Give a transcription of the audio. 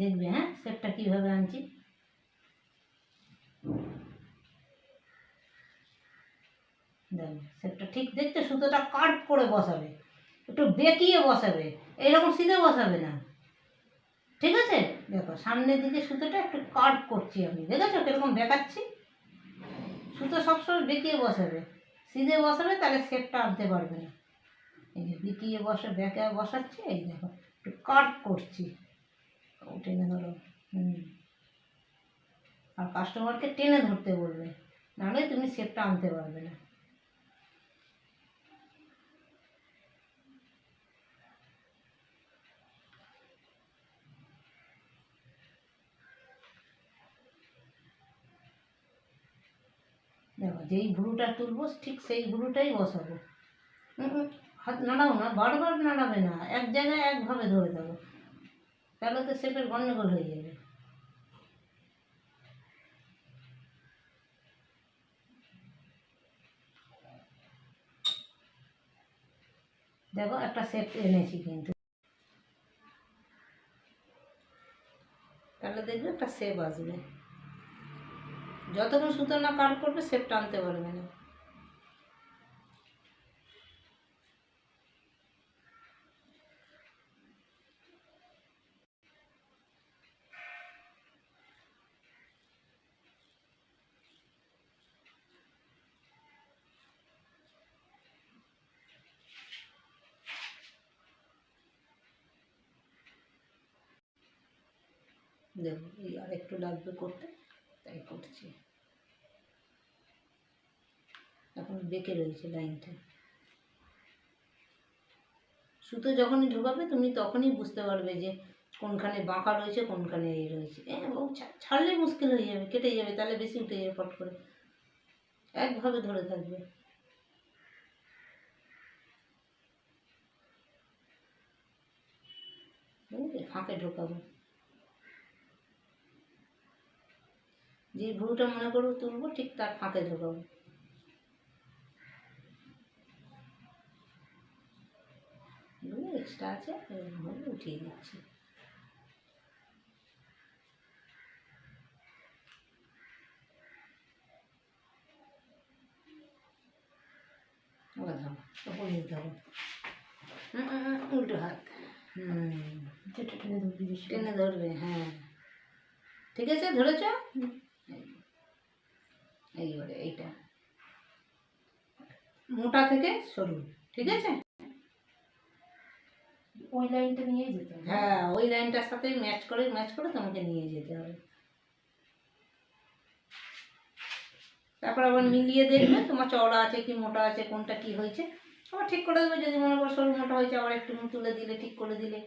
দেখবে, হ্যাঁ, শেপটা কীভাবে আনছি। দেখো শেপটা ঠিক দেখতে, সুতোটা কাট করে বসাবে, একটু বেঁকিয়ে বসাবে, এইরকম সিধে বসাবে না, ঠিক আছে। দেখো সামনের দিকে সুতোটা একটু কাট করছি আমি, দেখেছো কীরকম বেঁকাচ্ছি। সুতো সবসময় বেঁকিয়ে বসাবে, সিধে বসাবে তাহলে শেপটা আনতে পারবে না। এই যে বেঁকিয়ে বেঁকে বসাচ্ছি, এই দেখো একটু কাট করছি, টেনে ধরো। আর কাস্টমারকে টেনে ধরতে বলবে, নাহলে তুমি শেপটা আনতে পারবে না। দেখো যেই ভুরুটা তুলবো ঠিক সেই ভুরুটাই বসাবো। হাত নাড়াও না, বারবার নাড়াবে না, এক জায়গায় একভাবে ধরে দেবো, তাহলে তো শেপের গন্ডগোল হয়ে যাবে। দেখো একটা শেপ এনেছি কিন্তু, তাহলে দেখবে একটা শেপ আসবে। যতক্ষণ সুতো না কাট করবে শেপটা আনতে পারবে না। দেখো এই আর একটু লাগবে করতে, তাই করছি। এখন বেঁকে রয়েছে লাইনটা। সুতো যখনই ঢোকাবে তুমি তখনই বুঝতে পারবে যে কোনখানে বাঁকা রয়েছে, কোনখানে এই রয়েছে। ছাড়লেই মুশকিল হয়ে যাবে, কেটে যাবে, তাহলে বেশি উঠে যাবে ফট করে। একভাবে ধরে থাকবে। বুঝলে, ফাঁকে ঢোকাবো। যে ভুরুটা মনে করবো তুলবো, ঠিক তার ফাঁকে ঢোকাবো। বুঝলে, এক্সট্রা আছে, উঠিয়ে দিচ্ছি। উল্টো হাত, টেনে ধরবে, হ্যাঁ ঠিক আছে, ধরেছ। এইবারে এইটা মোটা থেকে সরু, ঠিক আছে। ওই লাইনটা নিয়ে যেতে হবে, হ্যাঁ ওই লাইনটার সাথে ম্যাচ করে তোমাকে নিয়ে যেতে হবে। তারপর আবার মিলিয়ে দেখবে তোমার চওড়া আছে কি মোটা আছে, কোনটা কি হয়েছে, আবার ঠিক করে দেবে। যদি মনে করো সরু মোটা হয়েছে, আবার একটু তুলে দিলে, ঠিক করে দিলে।